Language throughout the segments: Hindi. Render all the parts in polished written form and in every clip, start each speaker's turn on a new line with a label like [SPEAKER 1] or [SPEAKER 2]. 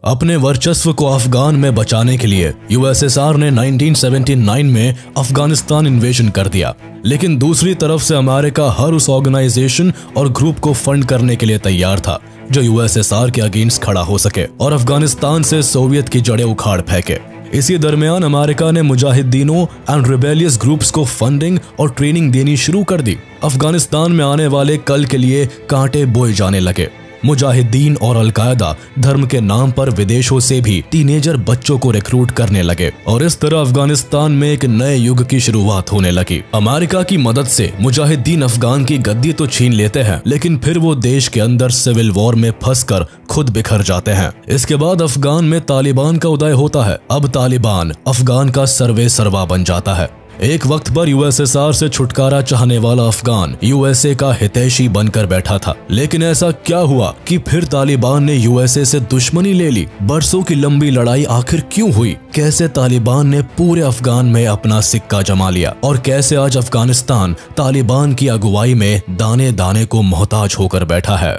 [SPEAKER 1] अपने वर्चस्व को अफगान में बचाने के लिए यूएसएसआर ने 1979 में अफगानिस्तान इन्वेजन कर दिया, लेकिन दूसरी तरफ से अमेरिका हर उस ऑर्गेनाइजेशन और ग्रुप को फंड करने के लिए तैयार था जो यूएसएसआर के अगेंस्ट खड़ा हो सके और अफगानिस्तान से सोवियत की जड़ें उखाड़ फेंके। इसी दरमियान अमेरिका ने मुजाहिदीनों एंड रिबेलियस ग्रुप्स को फंडिंग और ट्रेनिंग देनी शुरू कर दी। अफगानिस्तान में आने वाले कल के लिए कांटे बोए जाने लगे। मुजाहिदीन और अलकायदा धर्म के नाम पर विदेशों से भी टीनेजर बच्चों को रिक्रूट करने लगे और इस तरह अफगानिस्तान में एक नए युग की शुरुआत होने लगी। अमेरिका की मदद से मुजाहिदीन अफगान की गद्दी तो छीन लेते हैं, लेकिन फिर वो देश के अंदर सिविल वॉर में फंसकर खुद बिखर जाते हैं। इसके बाद अफगान में तालिबान का उदय होता है। अब तालिबान अफगान का सर्वे सर्वा बन जाता है। एक वक्त पर यूएसएसआर से छुटकारा चाहने वाला अफगान यूएसए का हितैषी बनकर बैठा था, लेकिन ऐसा क्या हुआ कि फिर तालिबान ने यूएसए से दुश्मनी ले ली? बरसों की लंबी लड़ाई आखिर क्यों हुई? कैसे तालिबान ने पूरे अफगान में अपना सिक्का जमा लिया और कैसे आज अफगानिस्तान तालिबान की अगुवाई में दाने दाने को मोहताज होकर बैठा है?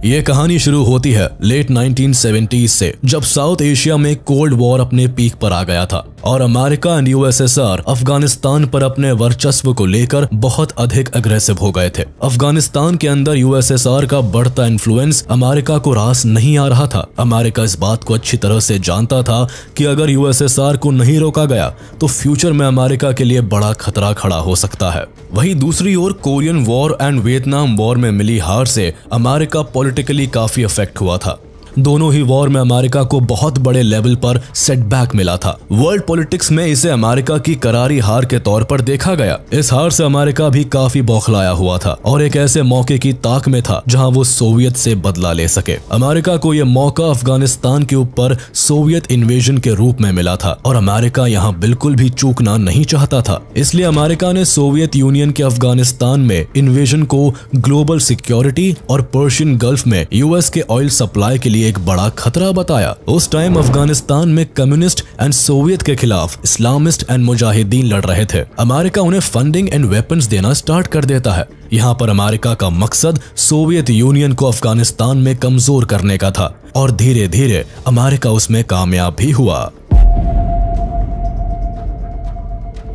[SPEAKER 1] ये कहानी शुरू होती है लेट 1970s से, जब साउथ एशिया में कोल्ड वॉर अपने पीक पर आ गया था और अमेरिका एंड यूएसएसआर अफगानिस्तान पर अपने वर्चस्व को लेकर बहुत अधिक अग्रेसिव हो गए थे। अफगानिस्तान के अंदर यूएसएसआर का बढ़ता इन्फ्लुएंस अमेरिका को रास नहीं आ रहा था। अमेरिका इस बात को अच्छी तरह से जानता था कि अगर यूएसएसआर को नहीं रोका गया तो फ्यूचर में अमेरिका के लिए बड़ा खतरा खड़ा हो सकता है। वहीं दूसरी ओर Korean war and Vietnam war में मिली हार से अमेरिका पॉलिटिकली काफी अफेक्ट हुआ था। दोनों ही वॉर में अमेरिका को बहुत बड़े लेवल पर सेटबैक मिला था। वर्ल्ड पॉलिटिक्स में इसे अमेरिका की करारी हार के तौर पर देखा गया। इस हार से अमेरिका भी काफी बौखलाया हुआ था और एक ऐसे मौके की ताक में था जहां वो सोवियत से बदला ले सके। अमेरिका को यह मौका अफगानिस्तान के ऊपर सोवियत इन्वेजन के रूप में मिला था और अमेरिका यहां बिल्कुल भी चूकना नहीं चाहता था। इसलिए अमेरिका ने सोवियत यूनियन के अफगानिस्तान में इन्वेजन को ग्लोबल सिक्योरिटी और पर्शियन गल्फ में यूएस के ऑयल सप्लाई के लिए एक बड़ा खतरा बताया। उस टाइम अफगानिस्तान में कम्युनिस्ट एंड सोवियत के खिलाफ इस्लामिस्ट एंड मुजाहिदीन लड़ रहे थे। अमेरिका उन्हें फंडिंग एंड वेपन्स देना स्टार्ट कर देता है। यहाँ पर अमेरिका का मकसद सोवियत यूनियन को अफगानिस्तान में कमजोर करने का था और धीरे धीरे अमेरिका उसमें कामयाब भी हुआ।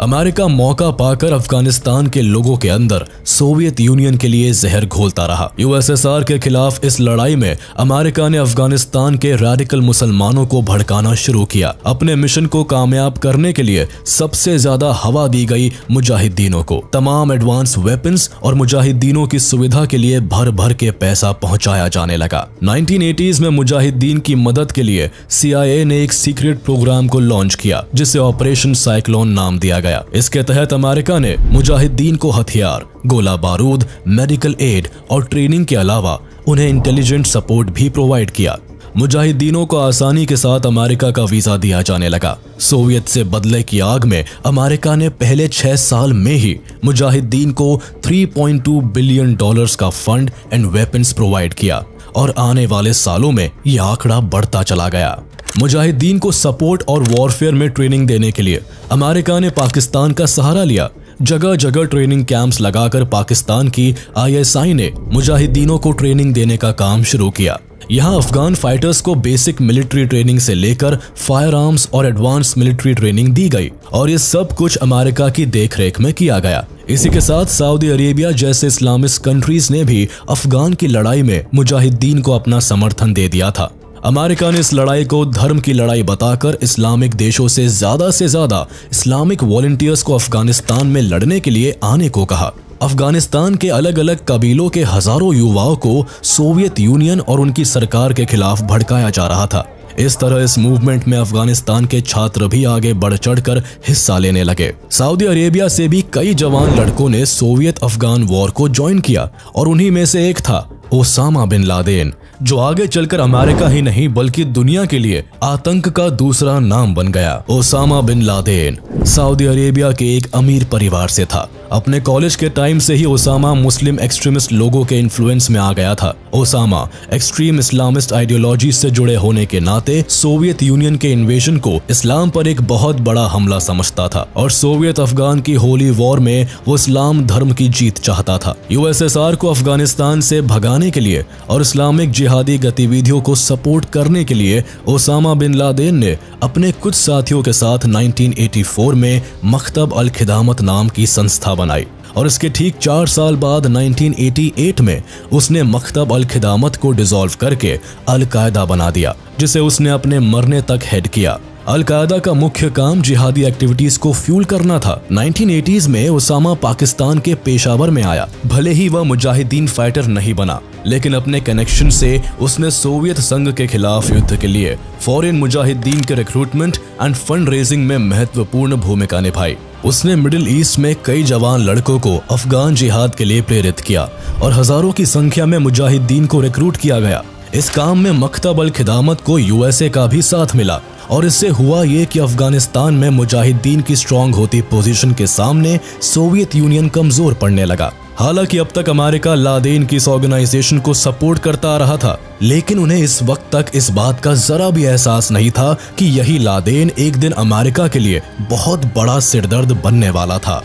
[SPEAKER 1] अमेरिका मौका पाकर अफगानिस्तान के लोगों के अंदर सोवियत यूनियन के लिए जहर घोलता रहा। यूएसएसआर के खिलाफ इस लड़ाई में अमेरिका ने अफगानिस्तान के रैडिकल मुसलमानों को भड़काना शुरू किया। अपने मिशन को कामयाब करने के लिए सबसे ज्यादा हवा दी गई मुजाहिदीनों को। तमाम एडवांस वेपन्स और मुजाहिदीनों की सुविधा के लिए भर भर के पैसा पहुंचाया जाने लगा। 1980s में मुजाहिदीन की मदद के लिए CIA ने एक सीक्रेट प्रोग्राम को लॉन्च किया जिसे ऑपरेशन साइक्लोन नाम दिया गया। इसके तहत अमेरिका ने मुजाहिदीन को हथियार, गोला बारूद, मेडिकल एड और ट्रेनिंग के अलावा उन्हें इंटेलिजेंट सपोर्ट भी प्रोवाइड किया। मुजाहिदीनों को आसानी के साथ अमेरिका का वीजा दिया जाने लगा। सोवियत से बदले की आग में अमेरिका ने पहले 6 साल में ही मुजाहिदीन को $3.2 बिलियन का फंड एंड वेपन्स प्रोवाइड किया और आने वाले सालों में यह आंकड़ा बढ़ता चला गया। मुजाहिदीन को सपोर्ट और वॉरफेयर में ट्रेनिंग देने के लिए अमेरिका ने पाकिस्तान का सहारा लिया। जगह जगह ट्रेनिंग कैंप्स लगाकर पाकिस्तान की ISI ने मुजाहिदीनों को ट्रेनिंग देने का काम शुरू किया। यहाँ अफगान फाइटर्स को बेसिक मिलिट्री ट्रेनिंग से लेकर फायर आर्म्स और एडवांस मिलिट्री ट्रेनिंग दी गई और ये सब कुछ अमेरिका की देखरेख में किया गया। इसी के साथ सऊदी अरेबिया जैसे इस्लामिस्ट कंट्रीज ने भी अफगान की लड़ाई में मुजाहिदीन को अपना समर्थन दे दिया था। अमेरिका ने इस लड़ाई को धर्म की लड़ाई बताकर इस्लामिक देशों से ज्यादा इस्लामिक वॉलंटियर्स को अफगानिस्तान में लड़ने के लिए आने को कहा। अफगानिस्तान के अलग अलग कबीलों के हजारों युवाओं को सोवियत यूनियन और उनकी सरकार के खिलाफ भड़काया जा रहा था। इस तरह इस मूवमेंट में अफगानिस्तान के छात्र भी आगे बढ़ चढ़कर हिस्सा लेने लगे। सऊदी अरेबिया से भी कई जवान लड़कों ने सोवियत अफगान वॉर को ज्वाइन किया और उन्हीं में से एक था ओसामा बिन लादेन, जो आगे चलकर अमेरिका ही नहीं बल्कि दुनिया के लिए आतंक का दूसरा नाम बन गया। Osama bin Laden Saudi Arabia के एक अमीर परिवार से था अपने कॉलेज के टाइम से ही ओसामा मुस्लिम एक्सट्रीमिस्ट लोगों के इन्फ्लुएंस में आ गया था। ओसामा एक्सट्रीम इस्लामिस्ट आइडियोलॉजी से जुड़े होने के नाते सोवियत यूनियन के इन्वेजन को इस्लाम पर एक बहुत बड़ा हमला समझता था और सोवियत अफगान की होली वॉर में वो इस्लाम धर्म की जीत चाहता था। यूएसएसआर को अफगानिस्तान से भगाने के लिए और इस्लामिक जिहादी गतिविधियों को सपोर्ट करने के लिए ओसामा बिन लादेन ने अपने कुछ साथियों के साथ 1984 में मकतब अल खिदामत नाम की संस्था बनाई और इसके ठीक 4 साल बाद 1988 में उसने मकतब अल खिदामत को डिसॉल्व करके अल कायदा बना दिया, जिसे उसने अपने मरने तक हेड किया। अल कायदा का मुख्य काम जिहादी एक्टिविटीज को फ्यूल करना था। 1980s में ओसामा पाकिस्तान के पेशावर में आया। भले ही वह मुजाहिदीन फाइटर नहीं बना, लेकिन अपने कनेक्शन से उसने सोवियत संघ के खिलाफ युद्ध के लिए फॉरेन मुजाहिदीन के रिक्रूटमेंट एंड फंड रेजिंग में महत्वपूर्ण भूमिका निभाई। उसने मिडिल ईस्ट में कई जवान लड़कों को अफगान जिहाद के लिए प्रेरित किया और हजारों की संख्या में मुजाहिदीन को रिक्रूट किया गया। इस काम में मकतब अल खिदामत को यूएसए का भी साथ मिला और इससे हुआ ये कि अफगानिस्तान में मुजाहिदीन की स्ट्रांग होती पोजीशन के सामने सोवियत यूनियन कमजोर पड़ने लगा। हालांकि अब तक अमेरिका लादेन की इस ऑर्गेनाइजेशन को सपोर्ट करता आ रहा था, लेकिन उन्हें इस वक्त तक इस बात का जरा भी एहसास नहीं था कि यही लादेन एक दिन अमेरिका के लिए बहुत बड़ा सिरदर्द बनने वाला था।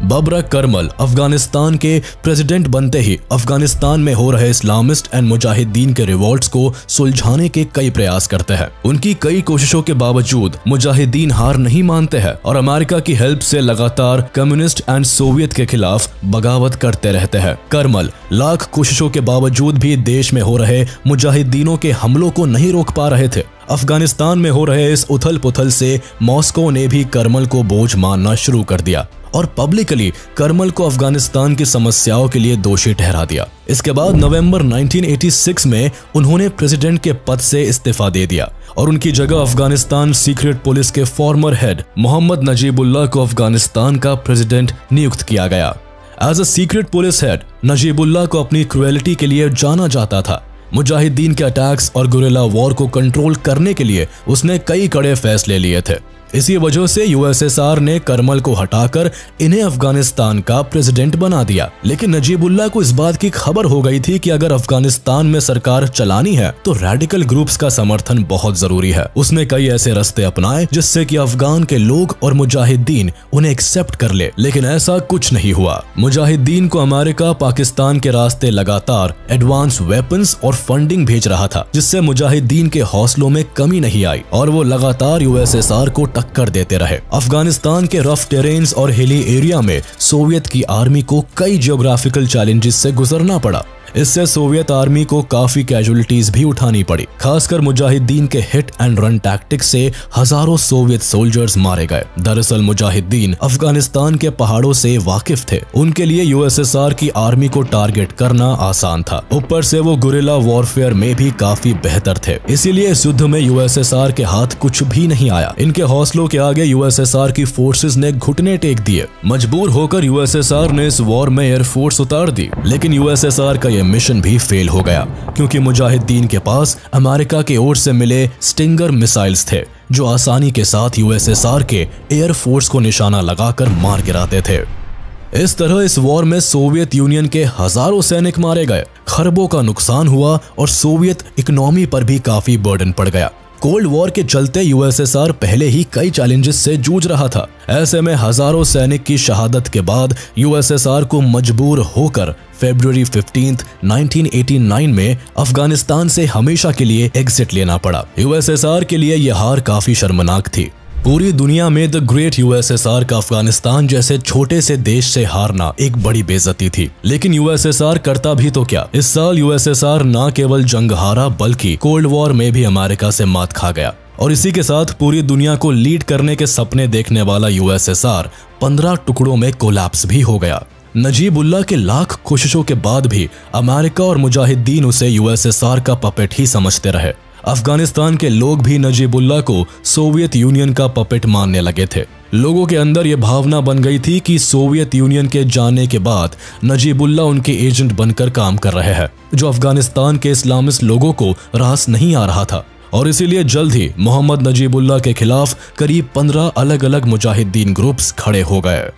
[SPEAKER 1] बबरक करमल अफगानिस्तान के प्रेसिडेंट बनते ही अफगानिस्तान में हो रहे इस्लामिस्ट एंड मुजाहिदीन के रिवॉल्ट्स को सुलझाने के कई प्रयास करते हैं। उनकी कई कोशिशों के बावजूद मुजाहिदीन हार नहीं मानते हैं और अमेरिका की हेल्प से लगातार कम्युनिस्ट एंड सोवियत के खिलाफ बगावत करते रहते हैं। करमल लाख कोशिशों के बावजूद भी देश में हो रहे मुजाहिदीनों के हमलों को नहीं रोक पा रहे थे। अफगानिस्तान में हो रहे इस उथल पुथल से मॉस्को ने भी करमल को बोझ मानना शुरू कर दिया और पब्लिकली करमल को अफगानिस्तान की समस्याओं के लिए दोषी ठहरा दिया। इसके बाद नवंबर 1986 में उन्होंने प्रेसिडेंट के पद से इस्तीफा दे दिया और उनकी जगह अफगानिस्तान सीक्रेट पुलिस के फॉर्मर हेड मोहम्मद नजीबुल्लाह को अफगानिस्तान का प्रेसिडेंट नियुक्त किया गया। As a secret police head Najibullah को अपनी क्रुएलिटी के लिए जाना जाता था। मुजाहिदीन के अटैक्स और गुरिल्ला वॉर को कंट्रोल करने के लिए उसने कई कड़े फैसले लिए थे। इसी वजह से यूएसएसआर ने करमल को हटाकर इन्हें अफगानिस्तान का प्रेसिडेंट बना दिया। लेकिन नजीबुल्लाह को इस बात की खबर हो गई थी कि अगर अफगानिस्तान में सरकार चलानी है तो रेडिकल ग्रुप्स का समर्थन बहुत जरूरी है। उसने कई ऐसे रास्ते अपनाए जिससे कि अफगान के लोग और मुजाहिदीन उन्हें एक्सेप्ट कर ले, लेकिन ऐसा कुछ नहीं हुआ। मुजाहिदीन को अमेरिका पाकिस्तान के रास्ते लगातार एडवांस वेपन्स और फंडिंग भेज रहा था, जिससे मुजाहिदीन के हौसलों में कमी नहीं आई और वो लगातार यूएसएसआर को टक्कर देते रहे। अफगानिस्तान के रफ टेरेन्स और हिली एरिया में सोवियत की आर्मी को कई जियोग्राफिकल चैलेंजेस से गुजरना पड़ा। इससे सोवियत आर्मी को काफी कैजुअलिटीज भी उठानी पड़ी। खासकर मुजाहिदीन के हिट एंड रन टैक्टिक्स से हजारों सोवियत सोल्जर्स मारे गए। दरअसल मुजाहिदीन अफगानिस्तान के पहाड़ों से वाकिफ थे, उनके लिए यूएसएसआर की आर्मी को टारगेट करना आसान था। ऊपर से वो गुरिल्ला वॉरफेयर में भी काफी बेहतर थे, इसीलिए इस युद्ध में यूएसएसआर के हाथ कुछ भी नहीं आया। इनके हौसलों के आगे यूएसएसआर की फोर्सेस ने घुटने टेक दिए। मजबूर होकर यूएसएसआर ने इस वॉर में एयरफोर्स उतार दी, लेकिन यूएसएसआर का मिशन भी फेल हो गया क्योंकि मुजाहिदीन के पास अमेरिका की ओर से मिले स्टिंगर मिसाइल्स थे जो आसानी के साथ यूएसएसआर के एयरफोर्स को निशाना लगाकर मार गिराते थे। इस तरह इस वॉर में सोवियत यूनियन के हजारों सैनिक मारे गए, खरबों का नुकसान हुआ और सोवियत इकोनॉमी पर भी काफी बर्डन पड़ गया। कोल्ड वॉर के चलते यूएसएसआर पहले ही कई चैलेंजेस से जूझ रहा था। ऐसे में हजारों सैनिक की शहादत के बाद यूएसएसआर को मजबूर होकर फरवरी 15, 1989 में अफगानिस्तान से हमेशा के लिए एग्जिट लेना पड़ा। यूएसएसआर के लिए यह हार काफी शर्मनाक थी। पूरी दुनिया में द ग्रेट यूएसएसआर का अफगानिस्तान जैसे छोटे से देश से हारना एक बड़ी बेइज्जती थी, लेकिन यूएसएसआर करता भी तो क्या। इस साल यूएसएसआर न केवल जंग हारा बल्कि कोल्ड वॉर में भी अमेरिका से मात खा गया और इसी के साथ पूरी दुनिया को लीड करने के सपने देखने वाला यूएसएसआर 15 टुकड़ों में कोलैप्स भी हो गया। नजीबुल्लाह के लाख कोशिशों के बाद भी अमेरिका और मुजाहिदीन उसे यूएसएसआर का पपेट ही समझते रहे। अफगानिस्तान के लोग भी नजीबुल्लाह को सोवियत यूनियन का पपेट मानने लगे थे। लोगों के अंदर यह भावना बन गई थी कि सोवियत यूनियन के जाने के बाद नजीबुल्लाह उनके एजेंट बनकर काम कर रहे हैं, जो अफगानिस्तान के इस्लामिस्ट लोगों को रास नहीं आ रहा था। और इसीलिए जल्द ही मोहम्मद नजीबुल्लाह के खिलाफ करीब 15 अलग अलग मुजाहिदीन ग्रुप्स खड़े हो गए।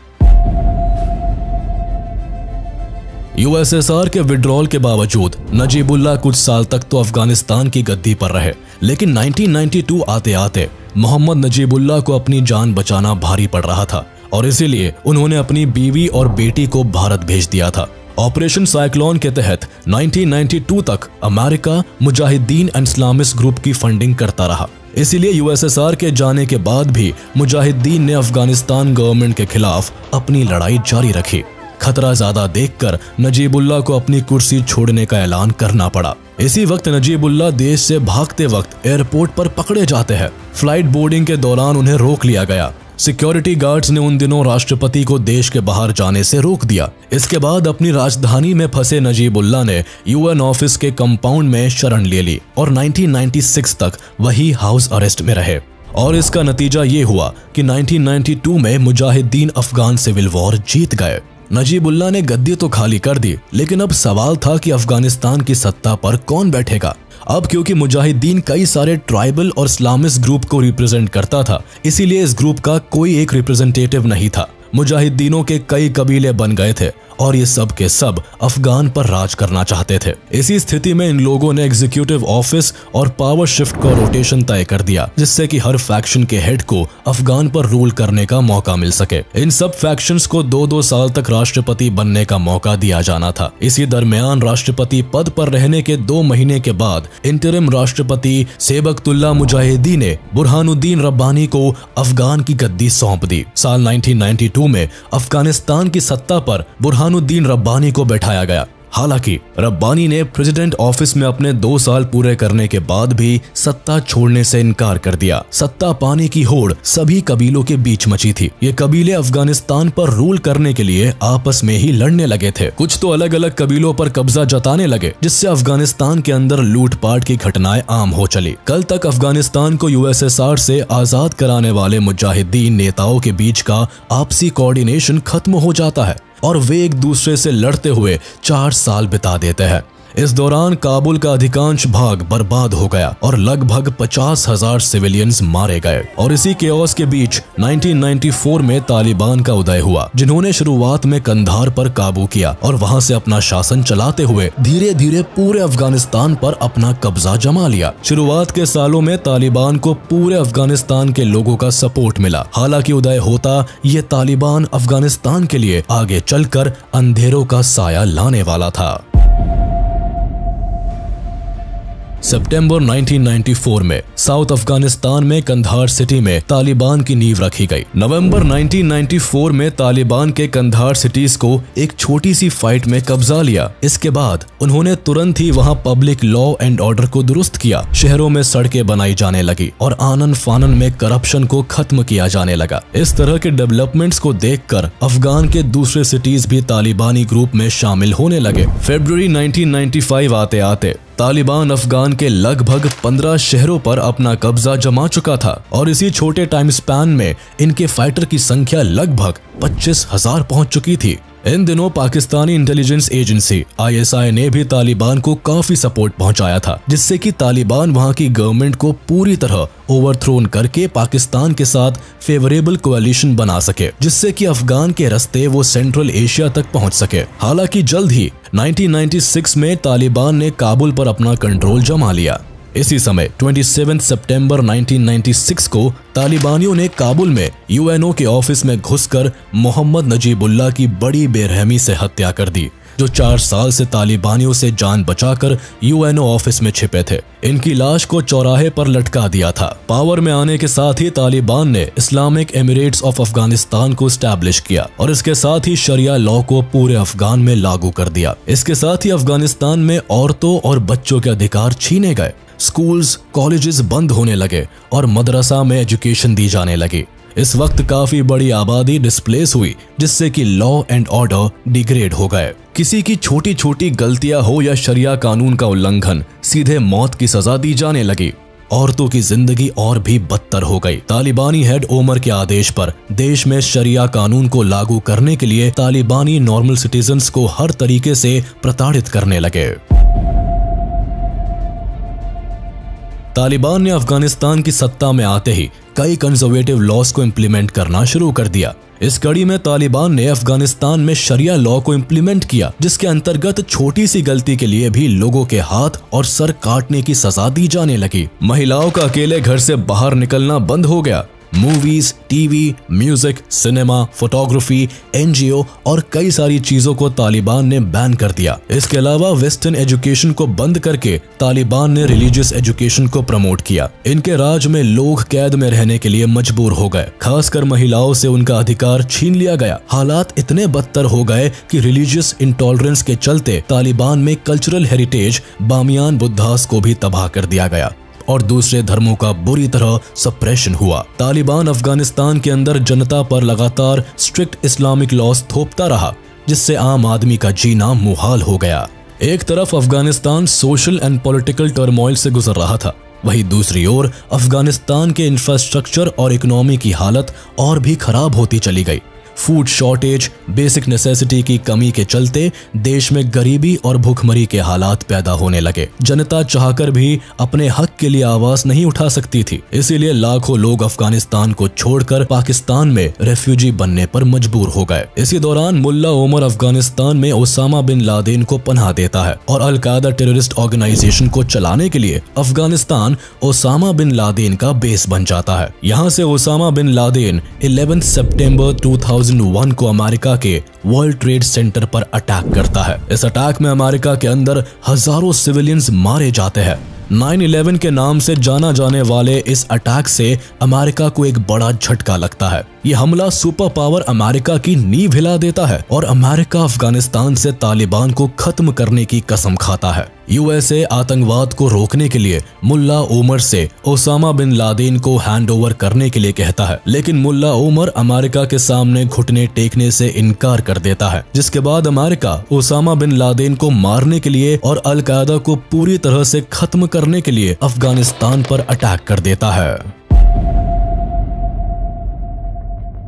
[SPEAKER 1] यूएसएसआर के विड्रॉल के बावजूद नजीबुल्लाह कुछ साल तक तो अफगानिस्तान की गद्दी पर रहे, लेकिन 1992 आते आते मोहम्मद नजीबुल्लाह को अपनी जान बचाना भारी पड़ रहा था और इसीलिए उन्होंने अपनी बीवी और बेटी को भारत भेज दिया था। ऑपरेशन साइक्लोन के तहत 1992 तक America Mujahideen and Islamist group की फंडिंग करता रहा। इसीलिए यूएसएसआर के जाने के बाद भी मुजाहिदीन ने अफगानिस्तान गवर्नमेंट के खिलाफ अपनी लड़ाई जारी रखी। खतरा ज्यादा देखकर नजीबुल्लाह को अपनी कुर्सी छोड़ने का ऐलान करना पड़ा। इसी वक्त नजीबुल्लाह देश से भागते वक्त एयरपोर्ट पर पकड़े जाते हैं। फ्लाइट बोर्डिंग के दौरान उन्हें रोक लिया गया। सिक्योरिटी गार्ड्स ने उन दिनों राष्ट्रपति को देश के बाहर जाने से रोक दिया। इसके बाद अपनी राजधानी में फंसे नजीबुल्लाह ने यूएन ऑफिस के कंपाउंड में शरण ले ली और 1996 तक वही हाउस अरेस्ट में रहे। और इसका नतीजा ये हुआ कि 1992 में मुजाहिदीन अफगान सिविल वॉर जीत गए। नजीबुल्लाह ने गद्दी तो खाली कर दी, लेकिन अब सवाल था कि अफगानिस्तान की सत्ता पर कौन बैठेगा। अब क्योंकि मुजाहिदीन कई सारे ट्राइबल और इस्लामिस्ट ग्रुप को रिप्रेजेंट करता था, इसीलिए इस ग्रुप का कोई एक रिप्रेजेंटेटिव नहीं था। मुजाहिदीनों के कई कबीले बन गए थे और ये सब के सब अफगान पर राज करना चाहते थे। इसी स्थिति में इन लोगों ने एग्जीक्यूटिव ऑफिस और पावर शिफ्ट का रोटेशन तय कर दिया, जिससे कि हर फैक्शन के हेड को अफगान पर रूल करने का मौका मिल सके। इन सब फैक्शंस को 2-2 साल तक राष्ट्रपति बनने का मौका दिया जाना था। इसी दरमियान राष्ट्रपति पद पर रहने के 2 महीने के बाद इंटरिम राष्ट्रपति सेबकतुल्लाह मुजाहिदी ने बुरहानुद्दीन रब्बानी को अफगान की गद्दी सौंप दी। साल 1992 में अफगानिस्तान की सत्ता पर बुरहानुद्दीन रब्बानी को बैठाया गया। हालांकि रब्बानी ने प्रेसिडेंट ऑफिस में अपने 2 साल पूरे करने के बाद भी सत्ता छोड़ने से इनकार कर दिया। सत्ता पाने की होड़ सभी कबीलों के बीच मची थी। ये कबीले अफगानिस्तान पर रूल करने के लिए आपस में ही लड़ने लगे थे। कुछ तो अलग अलग कबीलों पर कब्जा जताने लगे, जिससे अफगानिस्तान के अंदर लूटपाट की घटनाएं आम हो चली। कल तक अफगानिस्तान को यूएसएसआर से आजाद कराने वाले मुजाहिदीन नेताओं के बीच का आपसी कोऑर्डिनेशन खत्म हो जाता है और वे एक दूसरे से लड़ते हुए 4 साल बिता देते हैं। इस दौरान काबुल का अधिकांश भाग बर्बाद हो गया और लगभग 50,000 सिविलियंस मारे गए। और इसी केओस के बीच 1994 में तालिबान का उदय हुआ, जिन्होंने शुरुआत में कंधार पर काबू किया और वहां से अपना शासन चलाते हुए धीरे धीरे पूरे अफगानिस्तान पर अपना कब्जा जमा लिया। शुरुआत के सालों में तालिबान को पूरे अफगानिस्तान के लोगों का सपोर्ट मिला। हालांकि उदय होता ये तालिबान अफगानिस्तान के लिए आगे चलकर अंधेरों का साया लाने वाला था। सितंबर 1994 में साउथ अफगानिस्तान में कंधार सिटी में तालिबान की नींव रखी गई। नवंबर 1994 में तालिबान के कंधार सिटीज को एक छोटी सी फाइट में कब्जा लिया। इसके बाद उन्होंने तुरंत ही वहां पब्लिक लॉ एंड ऑर्डर को दुरुस्त किया। शहरों में सड़कें बनाई जाने लगी और आनन फानन में करप्शन को खत्म किया जाने लगा। इस तरह के डेवलपमेंट्स को देखकर अफगान के दूसरे सिटीज भी तालिबानी ग्रुप में शामिल होने लगे। फरवरी 1995 आते आते तालिबान अफगान के लगभग 15 शहरों पर अपना कब्जा जमा चुका था और इसी छोटे टाइम स्पैन में इनके फाइटर की संख्या लगभग 25,000 पहुंच चुकी थी। इन दिनों पाकिस्तानी इंटेलिजेंस एजेंसी ISI ने भी तालिबान को काफी सपोर्ट पहुंचाया था, जिससे कि तालिबान वहां की गवर्नमेंट को पूरी तरह ओवरथ्रोन करके पाकिस्तान के साथ फेवरेबल कोalition बना सके, जिससे कि अफगान के रास्ते वो सेंट्रल एशिया तक पहुंच सके। हालांकि जल्द ही 1996 में तालिबान ने काबुल पर अपना कंट्रोल जमा लिया। इसी समय 27 सितंबर 1996 को तालिबानियों ने काबुल में UNO के ऑफिस में घुसकर मोहम्मद नजीबुल्लाह की बड़ी बेरहमी से हत्या कर दी, जो 4 साल से तालिबानियों से जान बचाकर UNO ऑफिस में छिपे थे। इनकी लाश को चौराहे पर लटका दिया था। पावर में आने के साथ ही तालिबान ने इस्लामिक एमिरेट्स ऑफ अफगानिस्तान को स्टैब्लिश किया और इसके साथ ही शरिया लॉ को पूरे अफगान में लागू कर दिया। इसके साथ ही अफगानिस्तान में औरतों और बच्चों के अधिकार छीने गए। स्कूल्स, कॉलेजेस बंद होने लगे और मदरसा में एजुकेशन दी जाने लगी। इस वक्त काफी बड़ी आबादी डिस्प्लेस हुई, जिससे कि लॉ एंड ऑर्डर डिग्रेड हो गए। किसी की छोटी छोटी गलतियां हो या शरिया कानून का उल्लंघन, सीधे मौत की सजा दी जाने लगी। औरतों की जिंदगी और भी बदतर हो गई। तालिबानी हेड ओमर के आदेश पर देश में शरिया कानून को लागू करने के लिए तालिबानी नॉर्मल सिटीजन्स को हर तरीके से प्रताड़ित करने लगे। तालिबान ने अफगानिस्तान की सत्ता में आते ही कई कंजर्वेटिव लॉज को इम्प्लीमेंट करना शुरू कर दिया। इस कड़ी में तालिबान ने अफगानिस्तान में शरिया लॉ को इम्प्लीमेंट किया, जिसके अंतर्गत छोटी सी गलती के लिए भी लोगों के हाथ और सर काटने की सजा दी जाने लगी। महिलाओं का अकेले घर से बाहर निकलना बंद हो गया। Movies, TV, music, cinema, photography, NGO और कई सारी चीजों को तालिबान ने बैन कर दिया। इसके अलावा वेस्टर्न एजुकेशन को बंद करके तालिबान ने रिलीजियस एजुकेशन को प्रमोट किया। इनके राज में लोग कैद में रहने के लिए मजबूर हो गए, खासकर महिलाओं से उनका अधिकार छीन लिया गया। हालात इतने बदतर हो गए कि रिलीजियस इंटॉलरेंस के चलते तालिबान में कल्चरल हेरिटेज बामियान बुद्धास को भी तबाह कर दिया गया और दूसरे धर्मों का बुरी तरह सप्रेशन हुआ। तालिबान अफगानिस्तान के अंदर जनता पर लगातार स्ट्रिक्ट इस्लामिक लॉज थोपता रहा, जिससे आम आदमी का जीना मुहाल हो गया। एक तरफ Afghanistan social and political turmoil से गुजर रहा था, वहीं दूसरी ओर अफगानिस्तान के इंफ्रास्ट्रक्चर और इकोनॉमी की हालत और भी खराब होती चली गई। फूड शॉर्टेज, बेसिक नेसेसिटी की कमी के चलते देश में गरीबी और भूखमरी के हालात पैदा होने लगे। जनता चाहकर भी अपने हक के लिए आवाज नहीं उठा सकती थी, इसीलिए लाखों लोग अफगानिस्तान को छोड़कर पाकिस्तान में रेफ्यूजी बनने पर मजबूर हो गए। इसी दौरान मुल्ला उमर अफगानिस्तान में ओसामा बिन लादेन को पनाह देता है और अल कायदा टेररिस्ट ऑर्गेनाइजेशन को चलाने के लिए अफगानिस्तान ओसामा बिन लादेन का बेस बन जाता है। यहाँ से ओसामा बिन लादेन 11 सितंबर 2001 को अमेरिका के वर्ल्ड ट्रेड सेंटर पर अटैक करता है। इस अटैक में अमेरिका के अंदर हजारों सिविलियंस मारे जाते हैं। 9/11 के नाम से जाना जाने वाले इस अटैक से अमेरिका को एक बड़ा झटका लगता है। ये हमला सुपर पावर अमेरिका की नींव हिला देता है और अमेरिका अफगानिस्तान से तालिबान को खत्म करने की कसम खाता है। यूएसए आतंकवाद को रोकने के लिए मुल्ला उमर से ओसामा बिन लादेन को हैंडओवर करने के लिए कहता है, लेकिन मुल्ला उमर अमेरिका के सामने घुटने टेकने से इनकार कर देता है, जिसके बाद अमेरिका ओसामा बिन लादेन को मारने के लिए और अल कायदा को पूरी तरह से खत्म करने के लिए अफगानिस्तान पर अटैक कर देता है।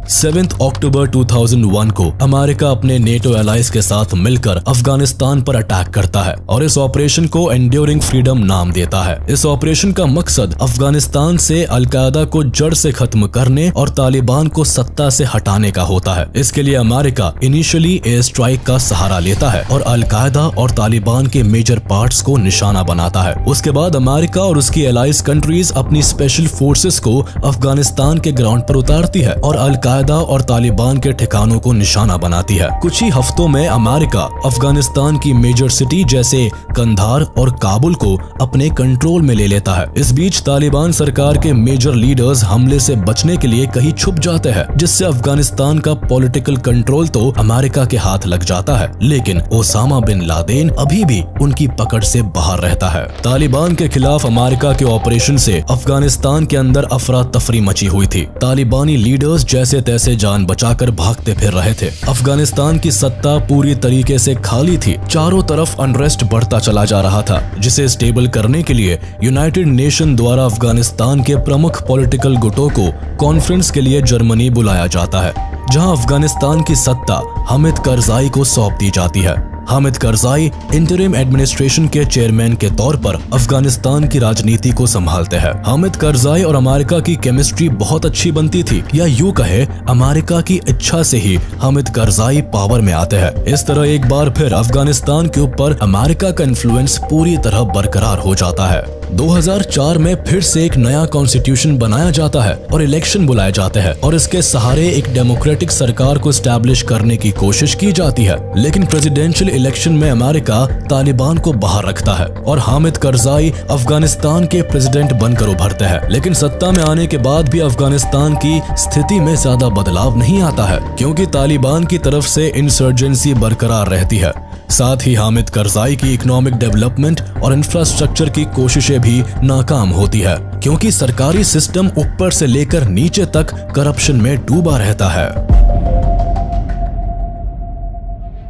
[SPEAKER 1] 7 अक्टूबर 2001 को अमेरिका अपने नेटो एलाइज के साथ मिलकर अफगानिस्तान पर अटैक करता है और इस ऑपरेशन को एंड्योरिंग फ्रीडम नाम देता है। इस ऑपरेशन का मकसद अफगानिस्तान से अल कायदा को जड़ से खत्म करने और तालिबान को सत्ता से हटाने का होता है। इसके लिए अमेरिका इनिशियली एयर स्ट्राइक का सहारा लेता है और अल कायदा और तालिबान के मेजर पार्ट्स को निशाना बनाता है। उसके बाद अमेरिका और उसकी एलाइज कंट्रीज अपनी स्पेशल फोर्सेस को अफगानिस्तान के ग्राउंड पर उतारती है और अल कायदा और तालिबान के ठिकानों को निशाना बनाती है। कुछ ही हफ्तों में अमेरिका अफगानिस्तान की मेजर सिटी जैसे कंधार और काबुल को अपने कंट्रोल में ले लेता है। इस बीच तालिबान सरकार के मेजर लीडर्स हमले से बचने के लिए कहीं छुप जाते हैं, जिससे अफगानिस्तान का पॉलिटिकल कंट्रोल तो अमेरिका के हाथ लग जाता है, लेकिन ओसामा बिन लादेन अभी भी उनकी पकड़ से बाहर रहता है। तालिबान के खिलाफ अमेरिका के ऑपरेशन से अफगानिस्तान के अंदर अफरा तफरी मची हुई थी। तालिबानी लीडर्स जैसे तैसे जान बचाकर भागते फिर रहे थे। अफगानिस्तान की सत्ता पूरी तरीके से खाली थी। चारों तरफ अनरेस्ट बढ़ता चला जा रहा था, जिसे स्टेबल करने के लिए यूनाइटेड नेशन द्वारा अफगानिस्तान के प्रमुख पॉलिटिकल गुटों को कॉन्फ्रेंस के लिए जर्मनी बुलाया जाता है, जहां अफगानिस्तान की सत्ता हामिद करजाई को सौंप दी जाती है। हामिद करजाई इंटरिम एडमिनिस्ट्रेशन के चेयरमैन के तौर पर अफगानिस्तान की राजनीति को संभालते हैं। हामिद करजाई और अमेरिका की केमिस्ट्री बहुत अच्छी बनती थी, या यूं कहे अमेरिका की इच्छा से ही हामिद करजाई पावर में आते हैं। इस तरह एक बार फिर अफगानिस्तान के ऊपर अमेरिका का इन्फ्लुएंस पूरी तरह बरकरार हो जाता है। 2004 में फिर से एक नया कॉन्स्टिट्यूशन बनाया जाता है और इलेक्शन बुलाए जाते हैं और इसके सहारे एक डेमोक्रेटिक सरकार को स्टैब्लिश करने की कोशिश की जाती है, लेकिन प्रेसिडेंशियल इलेक्शन में अमेरिका तालिबान को बाहर रखता है और हामिद करजाई अफगानिस्तान के प्रेसिडेंट बनकर उभरते हैं। लेकिन सत्ता में आने के बाद भी अफगानिस्तान की स्थिति में ज्यादा बदलाव नहीं आता है, क्योंकि तालिबान की तरफ से इंसर्जेंसी बरकरार रहती है। साथ ही हामिद करजाई की इकोनॉमिक डेवलपमेंट और इंफ्रास्ट्रक्चर की कोशिशें भी नाकाम होती है, क्योंकि सरकारी सिस्टम ऊपर से लेकर नीचे तक करप्शन में डूबा रहता है।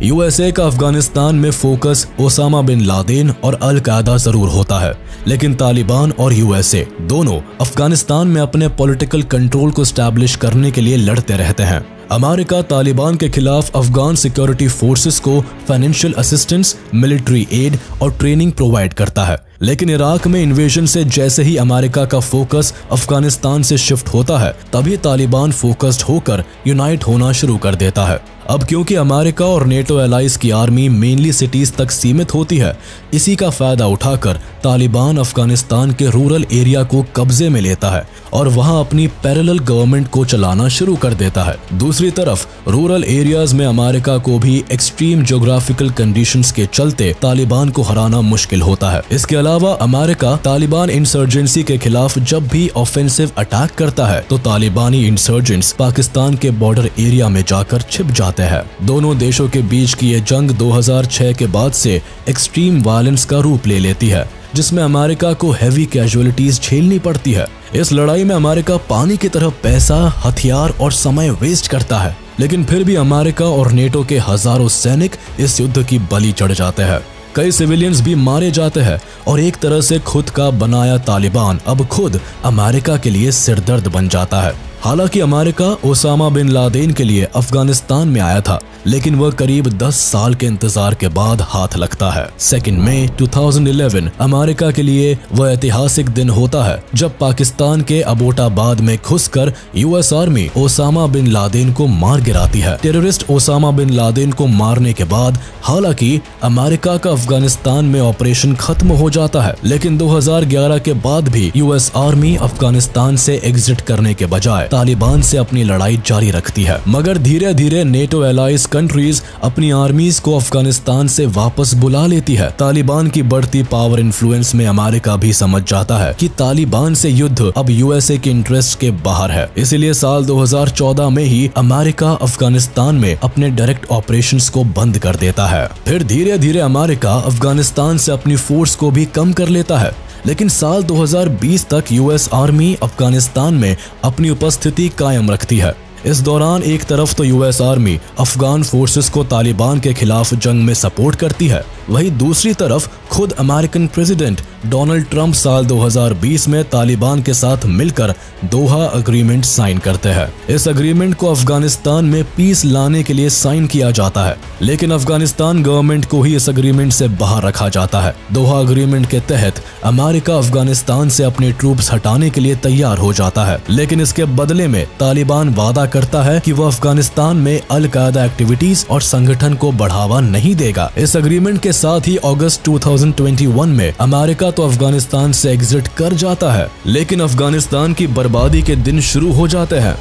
[SPEAKER 1] यूएसए का अफगानिस्तान में फोकस ओसामा बिन लादेन और अल कायदा जरूर होता है, लेकिन तालिबान और यूएसए दोनों अफगानिस्तान में अपने पॉलिटिकल कंट्रोल को स्टैब्लिश करने के लिए लड़ते रहते हैं। अमेरिका तालिबान के खिलाफ अफगान सिक्योरिटी फोर्सेस को फाइनेंशियल असिस्टेंस, मिलिट्री एड और ट्रेनिंग प्रोवाइड करता है। लेकिन इराक में इन्वेजन से जैसे ही अमेरिका का फोकस अफगानिस्तान से शिफ्ट होता है, तभी तालिबान फोकस्ड होकर यूनाइट होना शुरू कर देता है। अब क्योंकि अमेरिका और नेटो एलाइज की आर्मी मेनली सिटीज तक सीमित होती है, इसी का फायदा उठाकर तालिबान अफगानिस्तान के रूरल एरिया को कब्जे में लेता है और वहां अपनी पैरेलल गवर्नमेंट को चलाना शुरू कर देता है। दूसरी तरफ रूरल एरियाज में अमेरिका को भी एक्सट्रीम ज्योग्राफिकल कंडीशंस के चलते तालिबान को हराना मुश्किल होता है। इसके अलावा अमेरिका तालिबान इंसर्जेंसी के खिलाफ जब भी ऑफेंसिव अटैक करता है तो तालिबानी इंसर्जेंट्स पाकिस्तान के बॉर्डर एरिया में जाकर छिप जाते हैं। दोनों देशों के बीच की ये जंग 2006 के बाद से एक्सट्रीम वायलेंस का रूप ले लेती है, जिसमें अमेरिका को हैवी कैजुअलिटीज झेलनी पड़ती है। इस लड़ाई में अमेरिका पानी की तरह पैसा, हथियार और समय वेस्ट करता है, लेकिन फिर भी अमेरिका और नेटो के हजारों सैनिक इस युद्ध की बलि चढ़ जाते हैं। कई सिविलियंस भी मारे जाते हैं और एक तरह से खुद का बनाया तालिबान अब खुद अमेरिका के लिए सिरदर्द बन जाता है। हालांकि अमेरिका ओसामा बिन लादेन के लिए अफगानिस्तान में आया था, लेकिन वह करीब 10 साल के इंतजार के बाद हाथ लगता है। 2 मई 2011 अमेरिका के लिए वह ऐतिहासिक दिन होता है जब पाकिस्तान के अबोटाबाद में घुसकर US army Osama bin Laden को मार गिराती है। टेररिस्ट ओसामा बिन लादेन को मारने के बाद हालांकि अमेरिका का अफगानिस्तान में ऑपरेशन खत्म हो जाता है, लेकिन 2011 के बाद भी यूएस आर्मी अफगानिस्तान से एग्जिट करने के बजाय तालिबान से अपनी लड़ाई जारी रखती है। मगर धीरे धीरे नेटो एलाइज कंट्रीज अपनी आर्मीज को अफगानिस्तान से वापस बुला लेती है। तालिबान की बढ़ती पावर इन्फ्लुएंस में अमेरिका भी समझ जाता है कि तालिबान से युद्ध अब यूएसए के इंटरेस्ट के बाहर है। इसीलिए साल 2014 में ही अमेरिका अफगानिस्तान में अपने डायरेक्ट ऑपरेशंस को बंद कर देता है। फिर धीरे धीरे अमेरिका अफगानिस्तान से अपनी फोर्स को भी कम कर लेता है, लेकिन साल 2020 तक यूएस आर्मी अफगानिस्तान में अपनी उपस्थिति कायम रखती है। इस दौरान एक तरफ तो यूएस आर्मी अफगान फोर्सेस को तालिबान के खिलाफ जंग में सपोर्ट करती है, वहीं दूसरी तरफ खुद अमेरिकन प्रेसिडेंट डोनाल्ड ट्रंप साल 2020 में तालिबान के साथ मिलकर दोहा अग्रीमेंट साइन करते हैं। इस अग्रीमेंट को अफगानिस्तान में पीस लाने के लिए साइन किया जाता है, लेकिन अफगानिस्तान गवर्नमेंट को ही इस अग्रीमेंट से बाहर रखा जाता है। दोहा अग्रीमेंट के तहत अमेरिका अफगानिस्तान से अपने ट्रूप्स हटाने के लिए तैयार हो जाता है, लेकिन इसके बदले में तालिबान वादा करता है कि वह अफगानिस्तान में अल कायदा एक्टिविटीज और संगठन को बढ़ावा नहीं देगा। इस अग्रीमेंट के साथ ही अगस्त 2021 में अमेरिका तो अफगानिस्तान से एग्जिट कर जाता है, लेकिन अफगानिस्तान की बर्बादी के दिन शुरू हो जाते हैं।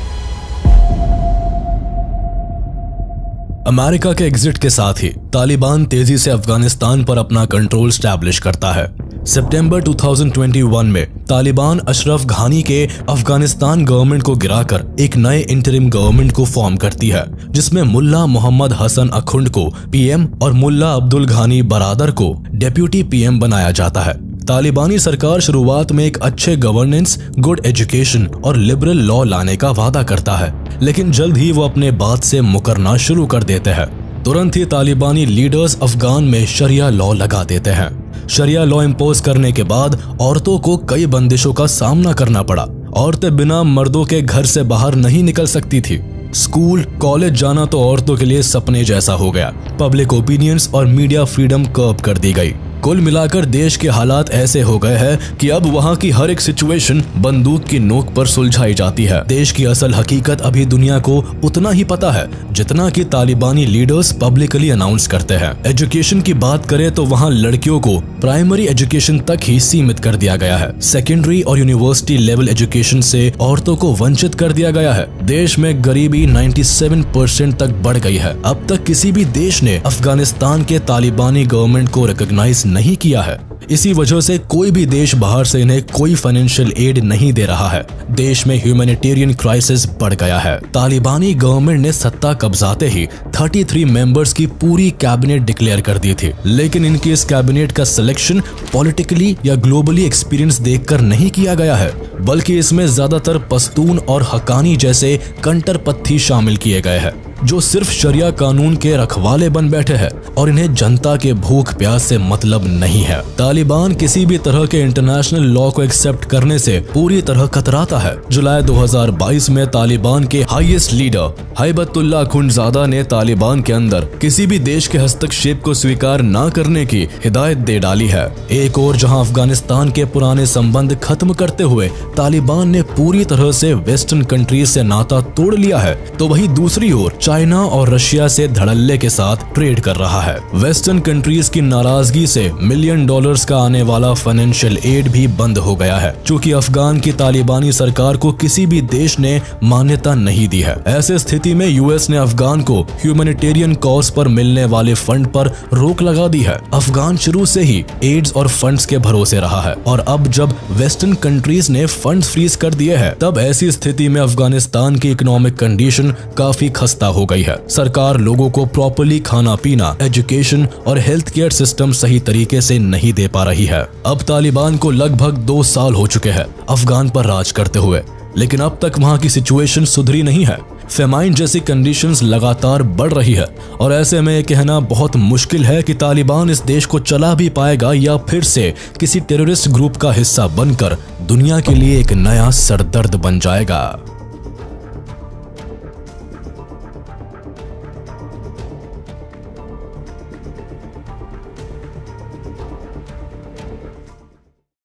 [SPEAKER 1] अमेरिका के एग्जिट के साथ ही तालिबान तेजी से अफगानिस्तान पर अपना कंट्रोल स्टैब्लिश करता है। सितंबर 2021 में तालिबान अशरफ घानी के अफगानिस्तान गवर्नमेंट को गिराकर एक नए इंटरिम गवर्नमेंट को फॉर्म करती है, जिसमें मुल्ला मोहम्मद हसन अखुंड को पीएम और मुल्ला अब्दुल घानी बरादर को डेप्यूटी पीएम बनाया जाता है। तालिबानी सरकार शुरुआत में एक अच्छे गवर्नेंस, गुड एजुकेशन और लिबरल लॉ लाने का वादा करता है, लेकिन जल्द ही वो अपने बात से मुकरना शुरू कर देते हैं। तुरंत ही तालिबानी लीडर्स अफगान में शरिया लॉ लगा देते हैं। शरिया लॉ इम्पोज करने के बाद औरतों को कई बंदिशों का सामना करना पड़ा। औरतें बिना मर्दों के घर से बाहर नहीं निकल सकती थी। स्कूल, कॉलेज जाना तो औरतों के लिए सपने जैसा हो गया। पब्लिक ओपिनियंस और मीडिया फ्रीडम कर्ब कर दी गई। कुल मिलाकर देश के हालात ऐसे हो गए हैं कि अब वहाँ की हर एक सिचुएशन बंदूक की नोक पर सुलझाई जाती है। देश की असल हकीकत अभी दुनिया को उतना ही पता है जितना कि तालिबानी लीडर्स पब्लिकली अनाउंस करते हैं। एजुकेशन की बात करें तो वहाँ लड़कियों को प्राइमरी एजुकेशन तक ही सीमित कर दिया गया है। सेकेंडरी और यूनिवर्सिटी लेवल एजुकेशन से औरतों को वंचित कर दिया गया है। देश में गरीबी 97% तक बढ़ गई है। अब तक किसी भी देश ने अफगानिस्तान के तालिबानी गवर्नमेंट को रिकॉग्नाइज नहीं किया है। इसी वजह से कोई भी देश बाहर से इन्हें कोई फाइनेंशियल एड नहीं दे रहा है। देश में ह्यूमैनिटेरियन क्राइसिस बढ़ गया है। तालिबानी गवर्नमेंट ने सत्ता कब्जाते ही 33 मेंबर्स की पूरी कैबिनेट डिक्लेयर कर दी थी, लेकिन इनकी इस कैबिनेट का सिलेक्शन पॉलिटिकली या ग्लोबली एक्सपीरियंस देखकर नहीं किया गया है, बल्कि इसमें ज्यादातर पश्तून और हकानी जैसे कंटरपत्थी शामिल किए गए हैं। जो सिर्फ शरिया कानून के रखवाले बन बैठे हैं और इन्हें जनता के भूख प्यास से मतलब नहीं है। तालिबान किसी भी तरह के इंटरनेशनल लॉ को एक्सेप्ट करने से पूरी तरह कतराता है। जुलाई 2022 में तालिबान के हाईएस्ट लीडर हैबतुल्लाह खुंडजादा ने तालिबान के अंदर किसी भी देश के हस्तक्षेप को स्वीकार न करने की हिदायत दे डाली है। एक और जहां अफगानिस्तान के पुराने संबंध खत्म करते हुए तालिबान ने पूरी तरह से वेस्टर्न कंट्रीज से नाता तोड़ लिया है, तो वहीं दूसरी ओर चाइना और रशिया से धड़ल्ले के साथ ट्रेड कर रहा है। वेस्टर्न कंट्रीज की नाराजगी से $मिलियन का आने वाला फाइनेंशियल एड भी बंद हो गया है, क्योंकि अफगान की तालिबानी सरकार को किसी भी देश ने मान्यता नहीं दी है। ऐसे स्थिति में यूएस ने अफगान को ह्यूमैनिटेरियन कॉज पर मिलने वाले फंड पर रोक लगा दी है। अफगान शुरू से ही एड्स और फंड्स के भरोसे रहा है, और अब जब वेस्टर्न कंट्रीज ने फंड्स फ्रीज कर दिए हैं, तब ऐसी स्थिति में अफगानिस्तान की इकोनॉमिक कंडीशन काफी खस्ता हो गई है। सरकार लोगों को प्रॉपर्ली खाना पीना, एजुकेशन और हेल्थ केयर सिस्टम सही तरीके से नहीं दे पा रही है। अब तालिबान को लगभग 2 साल हो चुके हैं अफगान पर राज करते हुए, लेकिन अब तक वहां की सिचुएशन सुधरी नहीं है। फेमाइन जैसी कंडीशंस लगातार बढ़ रही है, और ऐसे में यह कहना बहुत मुश्किल है कि तालिबान इस देश को चला भी पाएगा या फिर से किसी टेररिस्ट ग्रुप का हिस्सा बनकर दुनिया के लिए एक नया सरदर्द बन जाएगा।